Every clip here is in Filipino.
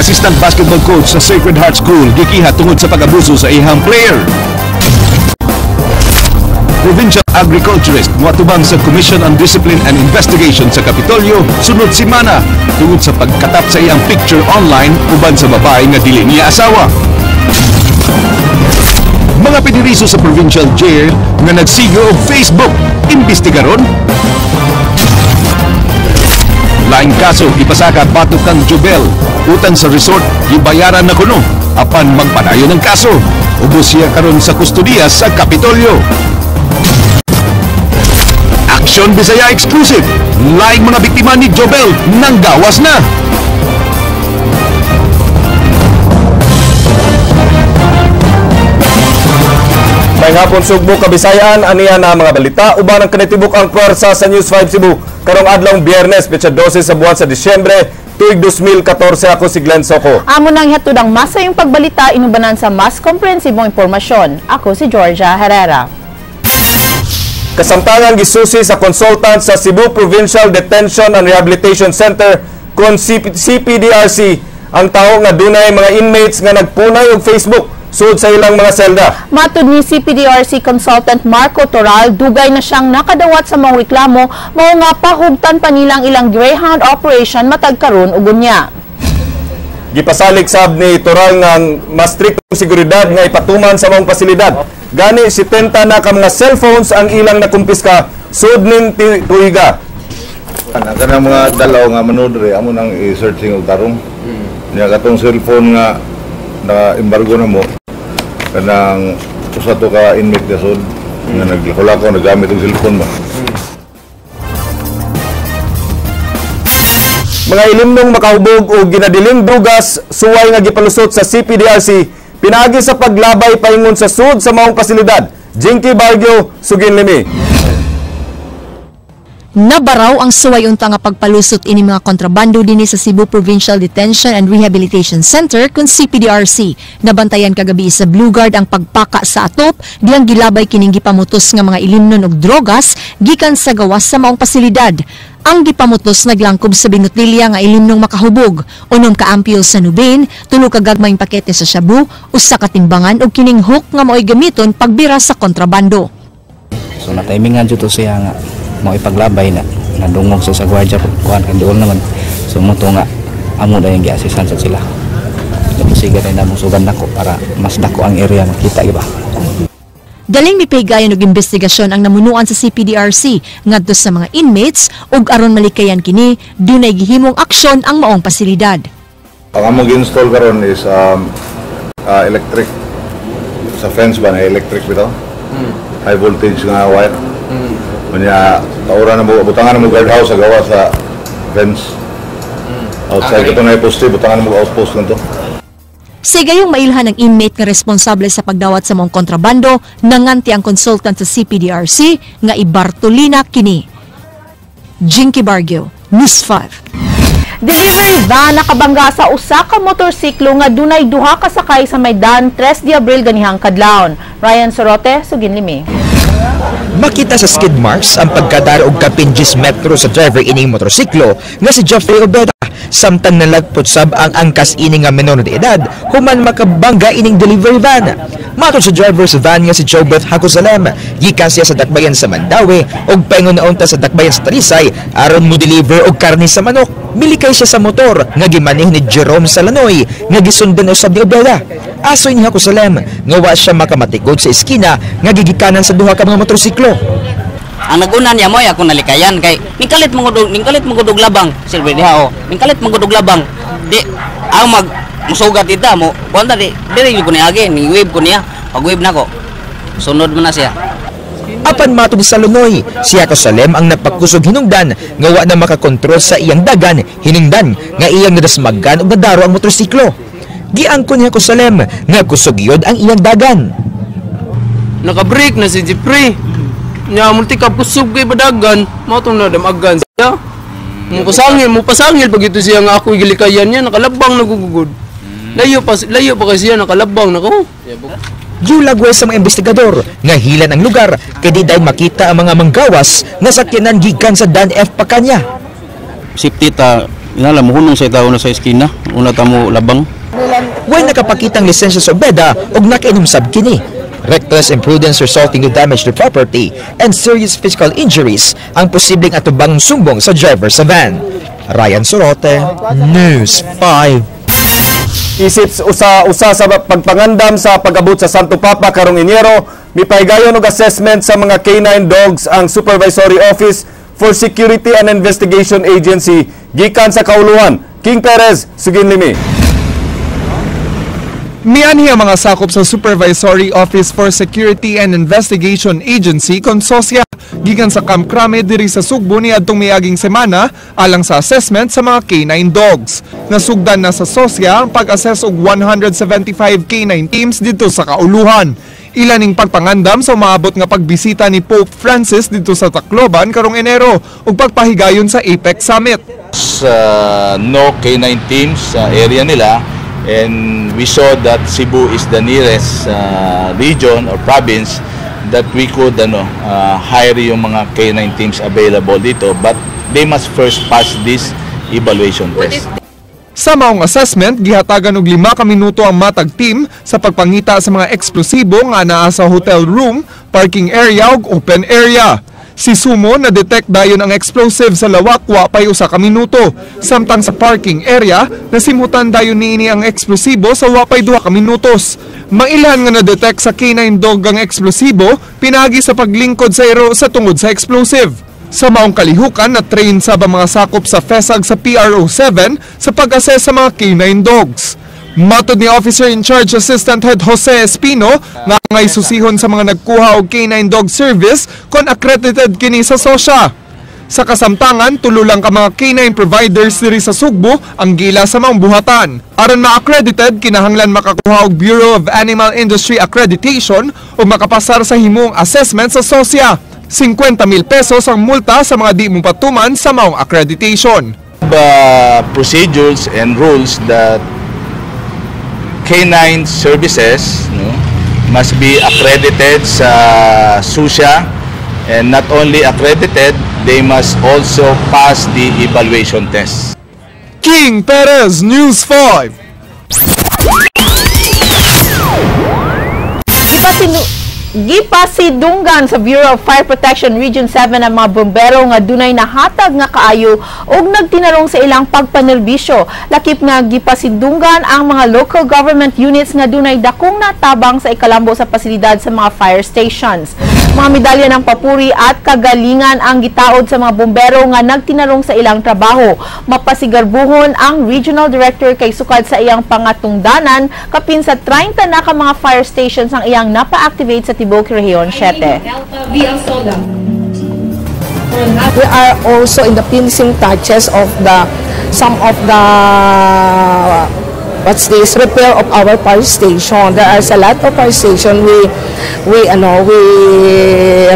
Assistant basketball coach sa Sacred Heart School gikiha tungod sa pag-abuso sa ihang player. Provincial agriculturist moatubang sa Commission on Discipline and Investigation sa Kapitolyo sunod semana tungod sa pagkatap sa iyang picture online uban sa babae nga dili niya asawa. Mga piniriso sa provincial jail nga nagsigo og Facebook, imbestigaron. Laing kaso ipasaka batok kang Jubel, utang sa resort gibayaran na kuno apan magpadayon ng kaso. Ubos siya karon sa kustudiya sa Kapitolyo. Action Bisaya exclusive. Laing mga biktima ni Jubel nanggawas na. May hapon sugbo kabisayan aniya na mga balita uban ang kanitibuk ang pwersa sa News 5 Cebu karong adlong Biyernes petsa 12 sa buwan sa Disyembre tuig 2014. Ako si Glenn Soco. Amo nang hatod ang masayong pagbalita inubanan sa mas komprehensibong impormasyon. Ako si Georgia Herrera. Kasamtangan gisusi sa consultant sa Cebu Provincial Detention and Rehabilitation Center kon CPDRC ang tawo nga dunay mga inmates nga nagpunay og Facebook sud sa ilang mga selda. Matud ni CPDRC consultant Marco Toral, dugay na siyang nakadawat sa mga reklamo mao nga pahugtan pa nilang ilang Greyhound operation matag karon ug unya. Gipasalig sab ni Toral nga mas striktong seguridad nga ipatuman sa mga pasilidad. Gani 70 na ka mga cellphones ang ilang nakumpiska sud ning tuiga. Kana mga dalaw nga manudre amo nang i-searching og tarong. Nya katong cellphone nga na-embargo na mo kanang usa to ka inmate dasod nga naglako nagamit og cellphone ba. Mga ilimnong makahubog o ginadiling drugas suway nga gipalusot sa CPDRC pinaagi sa paglabay paingon sa sud sa maong pasilidad. Jinky Bargio, Suginlimi. Nabaraw ang suway unta nga pagpalusot ini mga kontrabando dinhi sa Cebu Provincial Detention and Rehabilitation Center kun CPDRC. Nabantayan kagabi sa Blue Guard ang pagpaka sa atop diyang gilabay kining gipamutos nga mga ilimnon og drogas gikan sa gawas sa maong pasilidad. Ang gipamutos naglangkob sa binutilya nga ilimnong makahubog, unom ka ampule sa nubin, tulo ka gagmayng pakete sa shabu, usa ka timbangan og kining hook nga mao'y gamiton pagbira sa kontrabando. So na-timingan jud to siya nga mo ipaglabay na nadungog sa gwardiya kuan kan doon naman so mo to nga amo dayon gi-assistan sa sila sige na musugan nako para mas dako ang area makita giba. Daling mipaygayon og investigasyon ang namunuan sa CPDRC ngadto sa mga inmates ug aron malikayan kini dunay gihimong aksyon ang maong pasilidad. Ang amo gi-install karon is electric sa fence ba na electric bitaw. High voltage nga wire. Manya taura na mo butangan mo guardhouse sa gawa sa fence. Outside ito na poste butangan mo outpost nito. Sigayong mailhan ng inmate nga responsable sa pagdawat sa mga kontrabando nanganti ang consultant sa CPDRC nga ibartolina kini. Jinky Bargio, News 5. Delivery van nakabangga sa usa ka motorsiklo nga dunay duha ka sakay sa Maydan 3 de Abril ganihang kadlawon. Ryan Sorote, Suginlimi. Makita sa skid marks ang pagkadaro og kapinjis metro sa driver ining motorsiklo nga si Jeffrey Obeda samtang nalagpot sab ang angkas ini nga menor de edad human makabangga ining delivery van. Matod sa driver sa van nga si Jobeth Hakusalem, gikan siya sa dakbayan sa Mandawi og paingon na unta sa dakbayan sa Talisay aron mo deliver og karne sa manok. Milikay siya sa motor nga gimanih ni Jerome Salanoy nga gisundan usab ni Obeda. Asoy ni Hakusalem nga wa siya makamatikod sa eskina nga gigikanan sa duha ka mga motorsiklo. Ang nagunan niya mo ako nalikayan kay mingkalit mangudog labang silbi diha o mingkalit mangudog labang di ang musugat ita mo kuanta di diri ko ni agi ni wave ko niya pag wave nako sunod mo na siya. Apan matod sa Lunoy, si Hakusalem ang napagkusog hinungdan nga wa na makakontrol sa iyang dagan hinungdan nga iyang nadasmagan og nadaro ang motorsiklo. Giangkon ni Hakusalem nga kusog yod ang iyang dagan. Naka-break na si Jeffrey. Nya multi ka kusog kay badagan, mao tong nadamagan siya. Mo pasangil pag ito siya nga ako gilikayan niya nakalabang nagugugod. Layo pa kasi siya nakalabang nako. Giulagway sa mga investigador nga hilan ang lugar kay di dayon makita ang mga manggawas nga sakyanan gikan sa Dan F. Pacanya. Safety ta Inala mo hunong sa itaw na sa eskina, una tamo labang. Way nakapakitang lisensya sa Obeda ug nakainom sab kini. Reckless imprudence resulting to damage to property and serious physical injuries ang posibleng atubang sumbong sa driver sa van. Ryan Sorote, News 5. Isip usa sa pagpangandam sa pag-abot sa Santo Papa karong Enyero, mipahigayon og assessment sa mga canine dogs ang Supervisory Office for Security and Investigation Agency gikan sa kauluhan. King Perez, Sugin Limi. Mianhi ang mga sakop sa Supervisory Office for Security and Investigation Agency kon SOSYA gikan sa Camp Crame diri sa Sugbo niadtong miaging semana alang sa assessment sa mga canine dogs. Nasugdan na sa SOSYA ang pag-assess og 175 canine teams dito sa kauluhan. Ilaning pagpangandam sa umaabot nga pagbisita ni Pope Francis dito sa Tacloban karong Enero ug pagpahigayon sa APEC Summit. No canine teams sa area nila. And we saw that Cebu is the nearest region or province that we could hire yung mga canine teams available dito, but they must first pass this evaluation test. Sa maong assessment, gihatagan og 5 ka minuto ang matag team sa pagpangita sa mga eksplosibo nga naa sa hotel room, parking area ug open area. Si Sumo na-detect dayon ang explosive sa lawak wa pay 1 ka minuto. Samtang sa parking area, nasimutan dayon niini ang eksplosibo sa wa pay 2 ka minutos. Mailan nga na-detect sa canine dog ang eksplosibo, pinagi sa paglingkod sa ero sa tungod sa explosive. Sa maong kalihukan, na-train sa mga sakop sa FESAG sa PRO7 sa pag-assess sa mga canine dogs. Matod ni Officer in Charge Assistant Head Jose Espino nga ngay susihon sa mga nagkuha og canine dog service kon accredited kini sa SOSYA. Sa kasamtangan, tulo lang ka mga canine providers diri sa Sugbo ang gila sa maong buhatan. Aron ma-accredited, kinahanglan makakuha og Bureau of Animal Industry Accreditation o makapasar sa himong assessment sa SOSYA. 50,000 pesos ang multa sa mga di mopatuman sa maong accreditation. The procedures and rules that canine services must be accredited sa SOSYA, and not only accredited, they must also pass the evaluation test. King Perez, News 5. Gipasidunggan sa Bureau of Fire Protection Region 7 ang mga bombero nga dunay nahatag nga kaayo ug nagtinarong sa ilang pagpanerbisyo. Lakip nga gipasidunggan ang mga local government units nga dunay dakong natabang sa ikalambo sa pasilidad sa mga fire stations. Mga medalya ng papuri at kagalingan ang gitaod sa mga bombero nga nagtinarong sa ilang trabaho. Mapasigarbuhon ang Regional Director kay sukad sa iyang pangatungdanan kapin sa 30 na ka mga fire stations ang iyang napa-activate sa Tibok Region 7. We are also in the finishing touches of some of the repair of our fire station. There are a lot of fire station we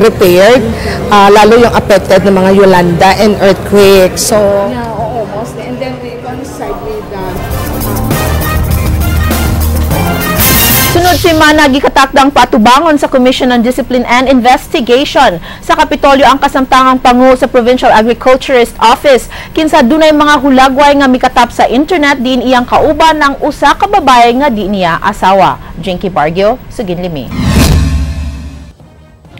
repaired, lalo yung affected ng mga Yolanda and earthquake. So yeah, almost, and then we coincide with Sunod semana gikatakdang patubangon sa Commission on Discipline and Investigation sa Kapitolyo ang kasamtangang pangu sa Provincial Agriculturist Office kinsa dunay mga hulagway nga mikatap sa internet diin iyang kauban ng usa ka babae nga di niya asawa. Jinky Bargio, Sugin Limi.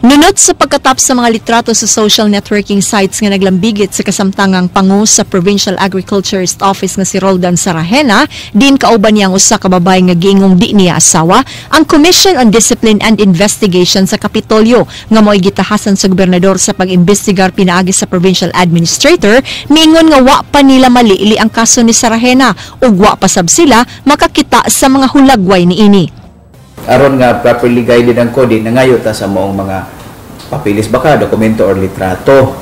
Nunod sa pagkatap sa mga litrato sa social networking sites nga naglambigit sa kasamtangang pangu sa Provincial Agriculturist Office nga si Roldan Sarahena, din kauban niyang usa ka babae nga giingong di niya asawa, ang Commission on Discipline and Investigation sa Kapitolyo nga mo'y gitahasan sa gobernador sa pag-imbestigar pinaagi sa Provincial Administrator, miingon nga wa pa nila maliili ang kaso ni Sarahena ug wa pa sab sila makakita sa mga hulagway niini. Aron nga properly guided ang kode nangayo ta sa moong mga papilis baka dokumento or litrato.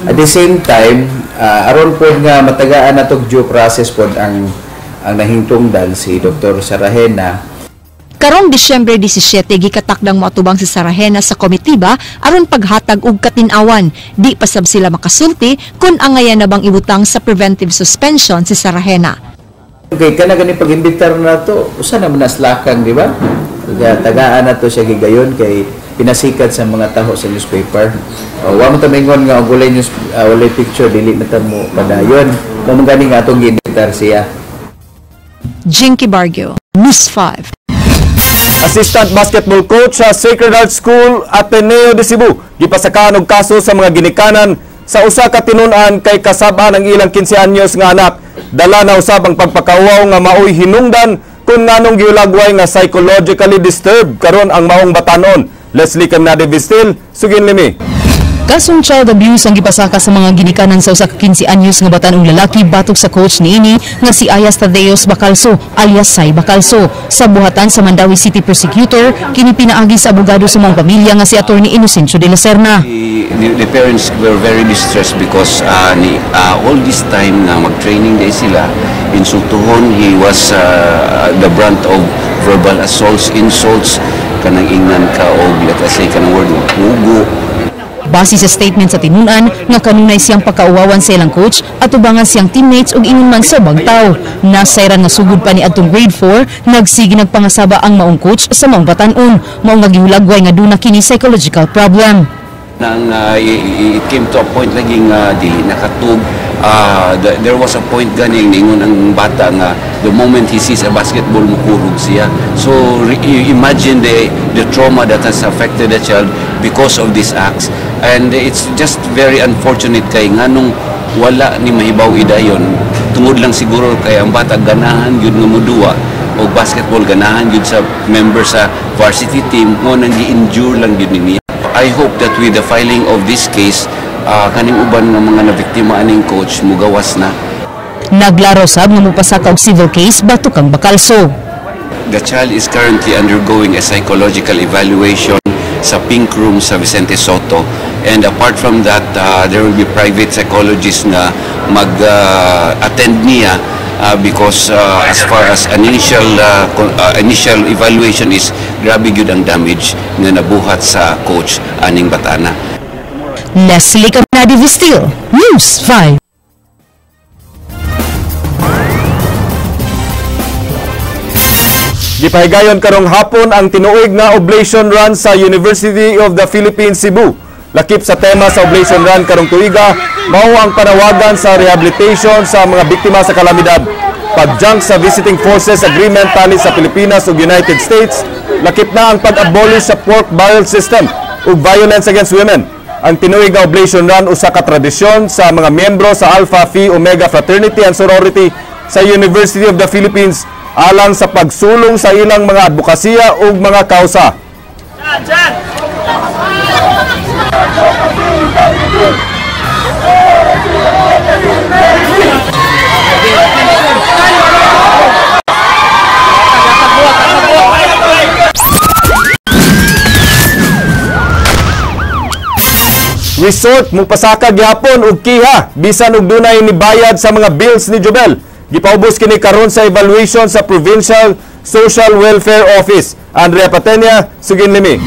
At the same time, aron po nga matagaan natog due process po ang nahingtungdal si Dr. Sarahena. Karong Disyembre 17 gikatakdang moatubang si Sarahena sa komitiba aron paghatag og katinawan. Di pa sab sila makasulti kun angayan na bang ibutang sa preventive suspension si Sarahena. Okay, kana gani pag-imbitar na to, usa na manaslakang, di ba? Tagaan na to siya gigayon kay pinasikat sa mga taho sa newspaper. Wa mo ta mingon nga walay picture dili na ta mo padayon. Mamagani nga itong giditar siya. Jinky Bargio, News 5. Assistant basketball coach sa Sacred Heart School Ateneo de Cebu gipasakahan og kaso sa mga ginikanan sa usa ka tinun-an kay kasab-an ang ilang 15 anyos nga anak. Dala na usab ang pagpakauwaw nga maoy hinungdan kung nganong giulagway nga psychologically disturbed karon ang maong batanon. Leslie Camnade Vistil, Sugin Limi. Kasong child abuse ang gipasaka sa mga ginikanan sa usa ka 15 anyos nga batanong lalaki batok sa coach niini nga si Ayas Tadeos Bacalso alias Sai Bacalso. Sa buhatan sa Mandawi City Prosecutor, kini pinaagi sa abogado sa mga pamilya nga si Attorney Inocencio de la Serna. The parents were very distressed because all this time na mag-training day sila, insultuhon, he was the brunt of verbal assaults, insults, kanang ingnan ka o let us say kanang word hugo. Base sa statement sa tinunan nga kanunay siyang pagkauwawan sa ilang coach at ubangan siyang teammates ug ingon man sa bangtaw. Nasayran nga sugod pa ni adtong grade 4, nagsige nagpangasaba ang maong coach sa maong batan-on. Mao nga gihulagway nga duna kini psychological problem. Nang it came to a point naging dili nakatug. There was a point ganing ningon ang bata nga the moment he sees a basketball mukurog siya. So imagine the trauma that has affected the child because of these acts, and it's just very unfortunate kay nganong wala ni mahibaw idayon tungod lang siguro kay ang bata ganahan gyud nga muduwa o basketball, ganahan gyud sa member sa varsity team mo nang gi-injure lang gyud niya. I hope that with the filing of this case, kaning uban nga mga nabiktima aning coach mugawas na. Naglaro sab nga mupasaka og civil case batok kang Bacalso. The child is currently undergoing a psychological evaluation sa Pink Room sa Vicente Soto, and apart from that there will be private psychologists na mag-attend niya because as far as an initial evaluation is grabe gyud ang damage nga nabuhat sa coach aning batana. Leslie Camnade Vistil, News 5. Gipahigayon karong hapon ang tinuig nga oblation run sa University of the Philippines Cebu. Lakip sa tema sa oblation run karong tuiga, mao ang panawagan sa rehabilitation sa mga biktima sa kalamidad. Pagjunk sa Visiting Forces Agreement tali sa Pilipinas ug United States, lakip na ang pag-abolish sa pork barrel system ug violence against women. Ang tinuig nga oblation run usa ka tradisyon sa mga miyembro sa Alpha Phi Omega Fraternity and Sorority sa University of the Philippines alang sa pagsulong sa ilang mga advokasya ug mga kausa. Resort mupasaka gihapon og kiha bisan og dunay ni bayad sa mga bills ni Jobel. Gipaubos kini karon sa evaluation sa Provincial Social Welfare Office. Andrea Patenia, Sugin Limi.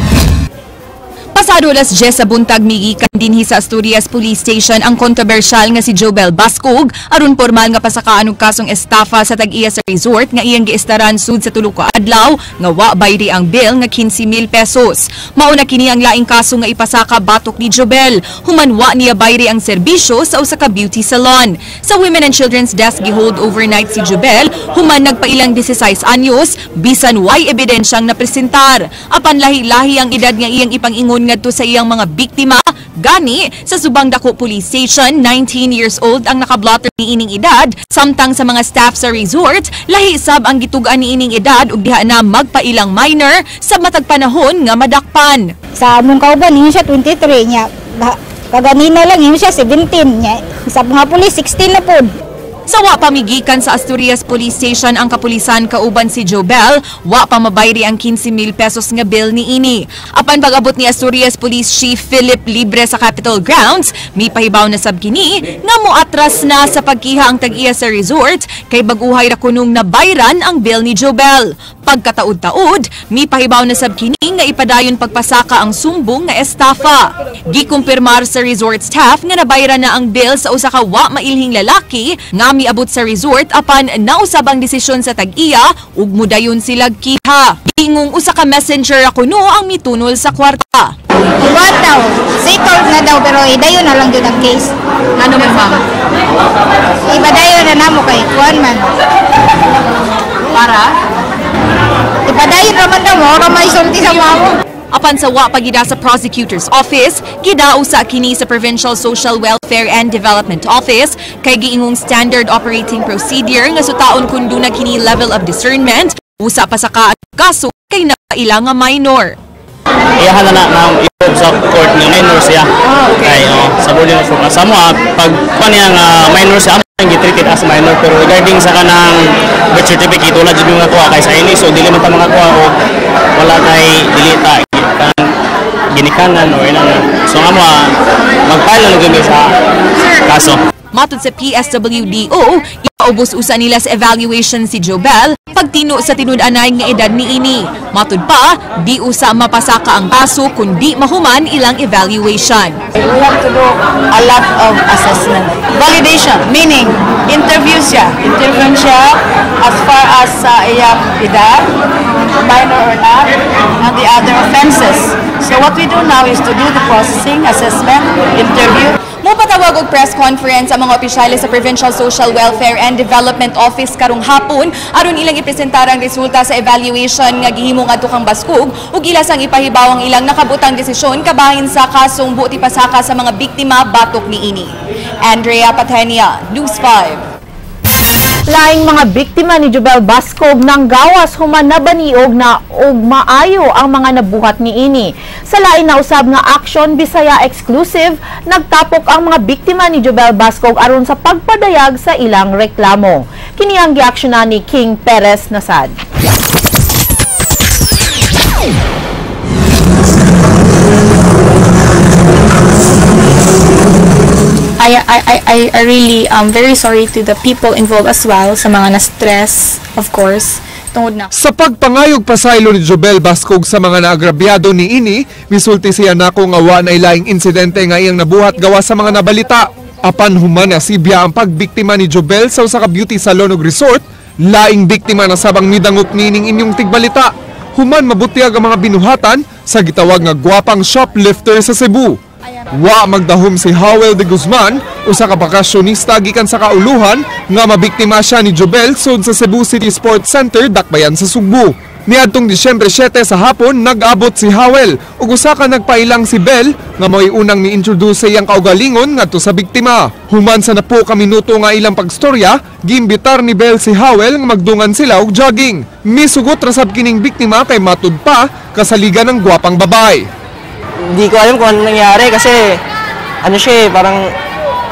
Pasado alas 10 sa buntag migikan dinhi sa Asturias Police Station ang kontrobersyal nga si Jobel Bascog aron formal nga pasakaan og kasong estafa sa tag-iya sa resort nga iyang giistaran sud sa tulo ka adlaw nga wa bayri ang bill nga 15,000 pesos. Mao na kini ang laing kaso nga ipasaka batok ni Jobel human wa niya bayri ang serbisyo sa usa ka beauty salon. Sa Women and Children's Desk gihold overnight si Jobel human nagpailang 16 anyos bisan way ebidensyang napresentar. Apan lahi-lahi ang edad nga iyang ipangingon ngadto sa iyang mga biktima. Gani sa Subang Dako Police Station, 19 years old ang nakablotter ni ining edad, samtang sa mga staff sa resort lahi sab ang gitug-an ni ining edad ug diha na magpailang minor sa matag panahon nga madakpan. Sa among kauban niya siya 23 nya. Kaganina lang niya siya 17 nya. Sa mga pulis 16 na pod. Sa wa pamigikan sa Asturias Police Station ang kapulisan kauban si Jobel, wa pa mabayri ang 15,000 pesos nga bill ni ini. Apan pag-abot ni Asturias Police Chief Philip Libre sa Capitol Grounds, may pahibaw na sab kini nga moatras na sa pagkiha ang tag-iya sa resort kay baguhay ra kunong nabayran ang bill ni Jobel. Pagkataud-taud, may pahibaw na sab kini nga ipadayon pagpasaka ang sumbong nga estafa. Gikumpirmar sa resort staff nga nabayran na ang bill sa usa ka wa mailhing lalaki nga miabot sa resort apan nausab ang desisyon sa tag-iya ug mudayon sila kiha. Ingong usa ka messenger kuno ang mitunol sa kwarta. Ibat daw, settled na daw pero idayon na lang yun ang case. Ano man ma'am? Ibadayon Kuan man. Para? Ipadayon naman na mo, na may sulti sa mamo. Apan sa wa pagida sa prosecutor's office, gidao sa kini sa Provincial Social Welfare and Development Office kay giingong standard operating procedure nga sutaon kun duna kini level of discernment usa pa sa kaso kay napaila nga minor. Iyahan na i-prove sa court nga minor siya. Kay subordinate for kasamo pag niya nga minor siya ang gitreated as minor, pero regarding sa kanang birth certificate wala jud nga kuha kay sa ini, so dili man ta mga kuha o wala kay dilita ginikanan o ilang. So nga mo mag-file na gumi sa kaso. Matod sa PSWDO, ipaubos usa nila sa evaluation si Jobel pagtino sa tinud-anay nga edad niini. Matod pa, di usa mapasaka ang kaso kundi mahuman ilang evaluation. We have to do a lot of assessment. Validation, meaning interview siya as far as sa iyang edad, minor or not, and the other offenses. So what we do now is to do the processing, assessment, interview. Mupatawag og press conference ang mga opisyales sa Provincial Social Welfare and Development Office karong hapon aron ilang ipresentar ang resulta sa evaluation nga gihimo ngadto kang Baskog ug ila sang ipahibaw ang ilang nakabutang desisyon kabahin sa kasong buoti pasaka sa mga biktima batok niini. Andrea Patenia, News 5. Laing mga biktima ni Jobel Baskog ng gawas human nabaniog na og maayo ang mga nabuhat niini. Sa lain na usab nga action Bisaya exclusive, nagtapok ang mga biktima ni Jobel Baskog aron sa pagpadayag sa ilang reklamo. Kini ang giaksyonan ni King Perez Nasad. I really very sorry to the people involved as well, sa mga na-stress, of course. Tungod na. Sa pagpangayog pasaylo ni Jobel Baskog sa mga naagrabyado ni ini, misulti siya nako nga wa na ilaing insidente nga iyang nabuhat gawa sa mga nabalita. Apan human na sibya ang pagbiktima ni Jobel sa usa ka beauty salon ug resort, laing biktima na sabang midangop nining inyong tigbalita. Human mabutiag ang mga binuhatan sa gitawag nga gwapang shoplifter sa Cebu. Wa magdahom si Howell de Guzman, usa ka bakasyonista gikan sa kauluhan nga mabiktima siya ni Jobel sud sa Cebu City Sports Center, Dakbayan sa Sugbo. Niadtong Disyembre 7 sa hapon, nag-abot si Howell ug usa ka nagpailang si Bell nga mo'y unang ni-introduce sa iyang kaugalingon ngadto sa biktima. Human sa napo ka minuto nga ilang pagstorya, giimbitar ni Bell si Howell nga magdungan sila og jogging. Misugot ra sab kining biktima kay matud pa kasaligan ng gwapang babae. Hindi ko alam kung ano nangyari kasi ano siya parang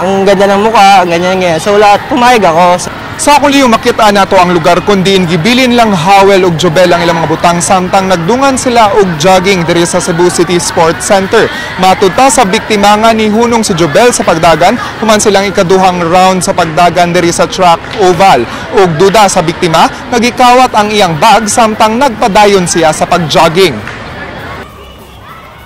ang ganda ng mukha, ganyan. So lahat pumayag ako. Sa akong makita nato ang lugar kundi gibilin lang Howell ug Jobel ang ilang mga butang samtang nagdungan sila og jogging diri sa Cebu City Sports Center. Matud ta sa biktima nga ni hunong si Jobel sa pagdagan, human silang ikaduhang round sa pagdagan diri sa track oval. Ug duda sa biktima, nagikawat ang iyang bag samtang nagpadayon siya sa pagjogging.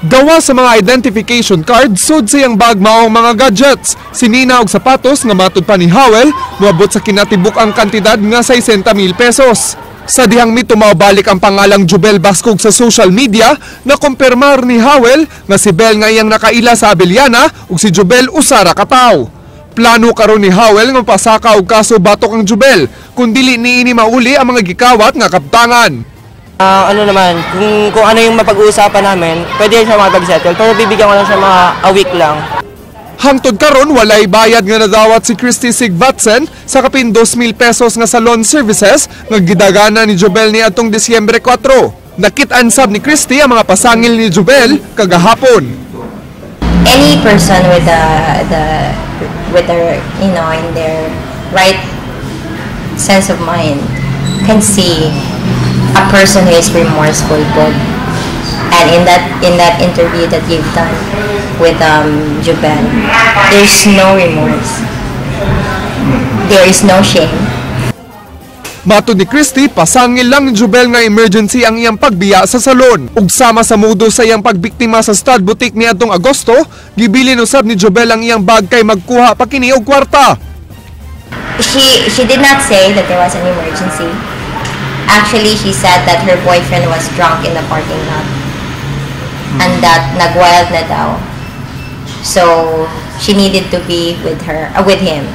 Gawa sa mga identification card, sud siyang bag maong mga gadgets, sinina og sapatos nga matud pa ni Howell, moabot sa kinatibuk ang kantidad nga 60,000 pesos. Sa dihang mito maubalik ang pangalang Jobel Baskog sa social media, nakumpirmar ni Howell nga si Bell nga iyang nakaila sa Abeliana ug si Jobel usara ka tawo. Plano karon ni Howell nga pasaka og kaso batok ang Jobel, kun dili niini mauli ang mga gikawat nga kaptangan. Ano naman, kung ano yung mapag-uusapan namin, pwede siya makapag-settle, pero bibigyan ko lang siya mga a week lang. Hangtod karon walay bayad nga nadawat si Christy Sigvatsen sa kapin 2,000 pesos nga salon services nga gidagana ni Jobel ni atong Disyembre 4. Nakit-an sab ni Christy ang mga pasangil ni Jobel kagahapon. Any person with their you know, in their right sense of mind can see a person who is remorseful good. And in that interview that you've done with Jobel, there's no remorse. There is no shame. Matod ni Christy, pasangil lang ni Jobel nga emergency ang iyang pagbiya sa salon. Ug sama sa mudo sa iyang pagbiktima sa stud boutique niadtong Agosto, gibilin usab ni Jobel ang iyang bag kay magkuha pa kini og kwarta. She did not say that there was an emergency. Actually, she said that her boyfriend was drunk in the parking lot and that nagwild na daw. So she needed to be with him.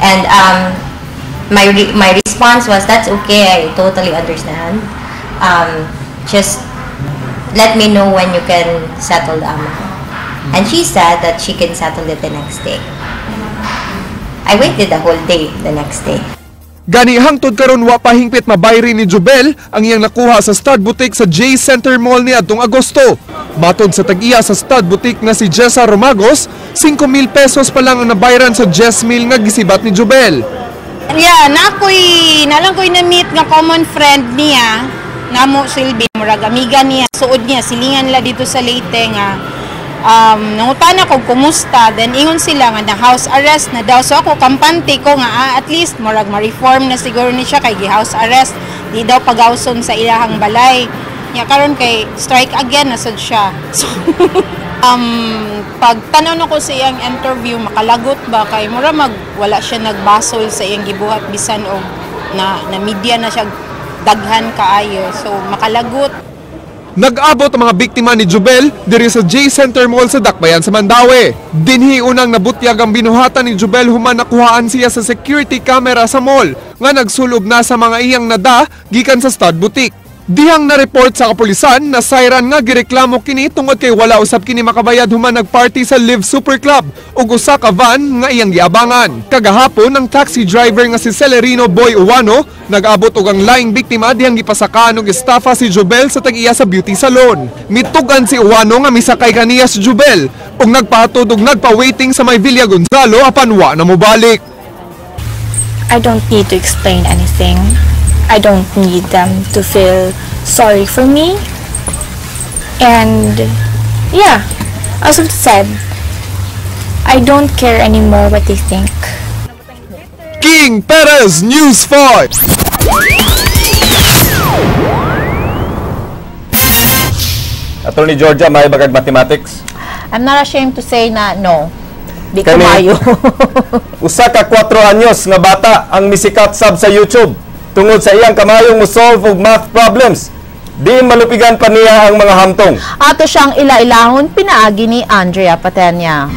And my response was, that's okay, I totally understand. Just let me know when you can settle the amount. And she said that she can settle it the next day. I waited the whole day the next day. Gani hangtod karon wa pa hingpit mabayri ni Jubel ang iyang nakuha sa stud boutique sa J Center Mall niadtong Agosto. Matod sa tag-iya sa stud boutique na si Jessa Romagos, 5,000 pesos pa lang ang nabayran sa Jess Mill nga gisibat ni Jubel. Yeah, nalang ko'y na-meet nga common friend niya, nga mo Silvi, murag amiga niya, suod niya, silingan la dito sa Leyte nga. Nangutan ako kumusta, then ingon sila nga na house arrest na daw. So ako kampante ko nga at least murag ma-reform na siguro ni siya kay house arrest, di daw pagawson sa ilahang balay. Nya karon kay strike again na sad siya. So pag tanaw ko sa iyang interview, makalagot ba kay mura wala siya nagbasol sa iyang gibuhat bisan og na media na siya daghan kaayo. So makalagot. Nag-abot ang mga biktima ni Jubel diri sa J Center Mall sa Dakbayan sa Mandaue. Dinhi unang nabutyag ang binuhatan ni Jubel human nakuhaan siya sa security camera sa mall nga nagsulob na sa mga iyang nada gikan sa stud boutique. Dihang na-report sa kapulisan na siren nga gireklamo kini tungod kay wala usab kini makabayad human nagparty sa Live Super Club ug usa ka van nga iyang giabangan. Kagahapon ang taxi driver nga si Celerino Boy Uwano nag-abot og ang laing biktima dihang gipasakaan og estafa si Jubel sa tag-iya sa beauty salon. Mitugan si Uwano nga misakay kaniya si Jubel ug nagpahatod og nagpa-waiting sa may Villa Gonzalo apan wa na mobalik. I don't need to explain anything. I don't need them to feel sorry for me. And yeah, as I've said, I don't care anymore what they think. King Perez, News 5. Attorney Georgia, may bagag mathematics? I'm not ashamed to say na no. Di ko Kani- mayo. Usa ka 4 anyos nga bata ang misikat sab sa YouTube tungod sa iyang kamayong mo-solve og math problems. Di malupigan pa niya ang mga hamtong. Ato siyang ila-ilahon pinaagi ni Andrea Patenya.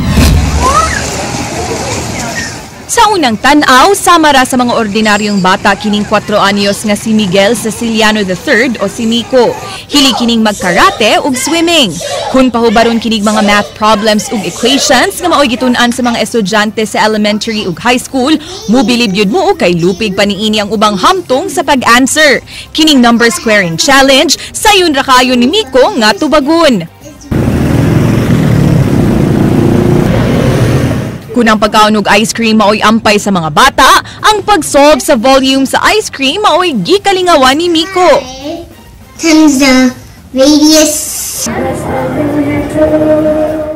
Sa unang tanaw, samara sa mga ordinaryong bata kining 4 anyos nga si Miguel Ceciliano III o si Miko. Hili kining magkarate ug swimming. Kun pahubaron kining mga math problems ug equations nga maoy gitun-an sa mga estudyante sa elementary ug high school, mobilib yun mo kay lupig pa niini ang ubang hamtong sa pag-answer. Kining number squaring challenge, sayon ra kayo ni Miko nga tubagon. Kunang pagkaon og ice cream maoy ampay sa mga bata, ang pag-solve sa volume sa ice cream maoy gikalingawan ni Miko. Times the radius.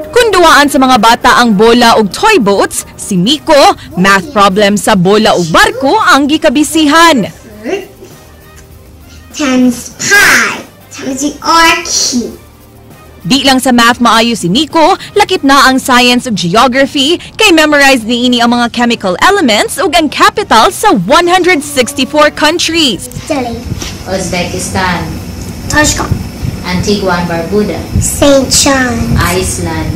Kung duwaan sa mga bata ang bola ug toy boats, si Miko, math problem sa bola ug barko ang gikabisihan. Times pi. Times the r cube. Di lang sa math maayo si Miko, lakip na ang science ug geography, kay memorize niini ang mga chemical elements ug ang capital sa 164 countries. Uzbekistan, Antigua and Barbuda, St. John, Iceland,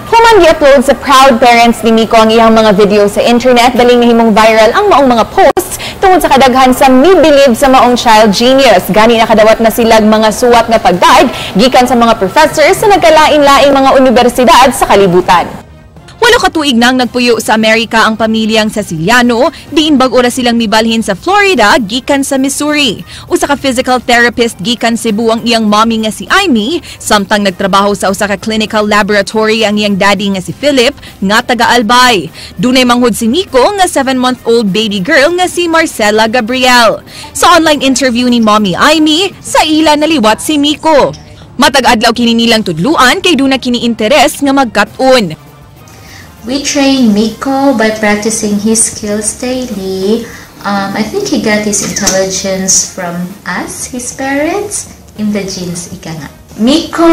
Human gi-upload sa proud parents ni Miko ang iyang mga video sa internet, daling nahimong viral ang maong mga posts tungod sa kadaghan sa mibilib sa maong child genius. Gani nakadawat na silag mga suwat nga pagdaig gikan sa mga professors sa nagkalain-laing mga universidad sa kalibutan. 8 katuig nang nagpuyo sa Amerika ang pamilyang Ceciliano, diin bag-o ra silang mibalhin sa Florida gikan sa Missouri. Usa ka physical therapist gikan Cebu ang iyang mommy nga si Amy, samtang nagtrabaho sa usa ka clinical laboratory ang iyang daddy nga si Philip nga taga Albay. Dunay manghud si Miko nga 7-month-old baby girl nga si Marcela Gabriel. Sa online interview ni Mommy Amy, sa ila naliwat si Miko. Matag-adlaw kini nilang tudluan kay duna kini interes nga magkat-on. We train Miko by practicing his skills daily. I think he got his intelligence from us, his parents, in the genes, ika nga. Miko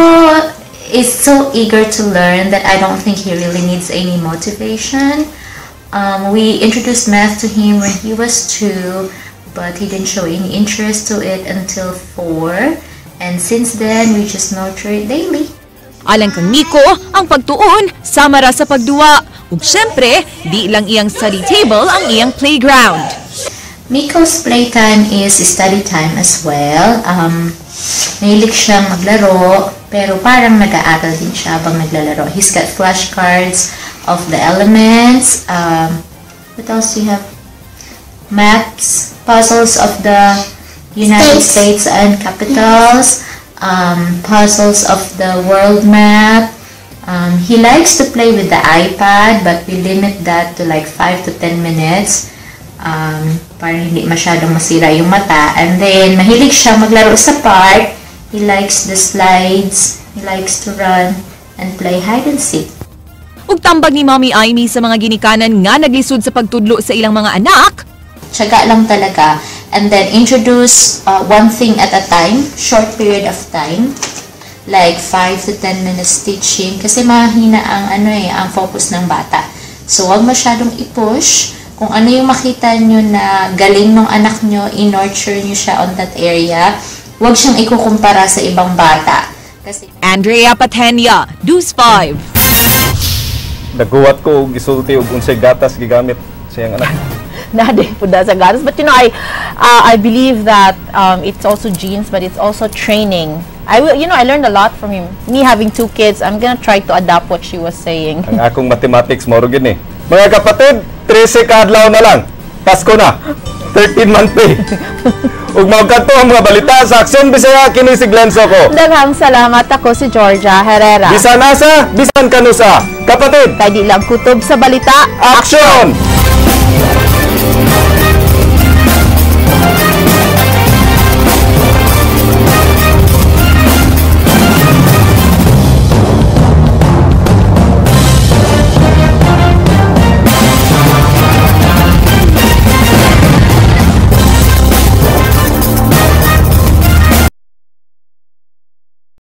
is so eager to learn that I don't think he really needs any motivation. We introduced math to him when he was 2, but he didn't show any interest to it until 4. And since then, we just nurture it daily. Alang kang Miko, ang pagtuon samara sa pagduwa. Ug syempre, di lang iyang study table ang iyang playground. Miko's playtime is study time as well. Mahilig siyang maglaro, pero parang nag-aaral din siya habang naglalaro. He's got flashcards of the elements. What else do you have? Maps, puzzles of the United States and capitals, puzzles of the world map. He likes to play with the iPad, but we limit that to like 5 to 10 minutes. Para hindi masyadong masira yung mata. And then, mahilig siya maglaro sa park. He likes the slides. He likes to run and play hide and seek. Ug tambag ni Mommy Aimee sa mga ginikanan nga naglisod sa pagtudlo sa ilang mga anak. Tiyaga lang talaga. And then, introduce one thing at a time. Short period of time. Like 5 to 10 minutes teaching. Kasi mahina ang, ang focus ng bata. So, wag masyadong i-push. Kung ano yung makita nyo na galing ng anak nyo, in-nurture nyo siya on that area, huwag siyang ikukumpara sa ibang bata. Kasi Andrea Patenia, News 5. Naguwat ko og gisulti og unsay gatas gigamit sa iyang anak. Nade po da sa gatas. But I believe that it's also genes, but it's also training. I learned a lot from him. Me having 2 kids, I'm gonna try to adapt what she was saying. Ang akong mathematics mao gini. Mga kapatid, 13 kadlaw na lang. Pasko na. 13-month pay. Ug mao kadto ang mga balita sa Aksyon Bisaya kini si Glenzo ko. Daghang salamat, ako si Georgia Herrera. Bisan asa, bisan kanusa. Kapatid, kay di lang kutob sa balita. Aksyon!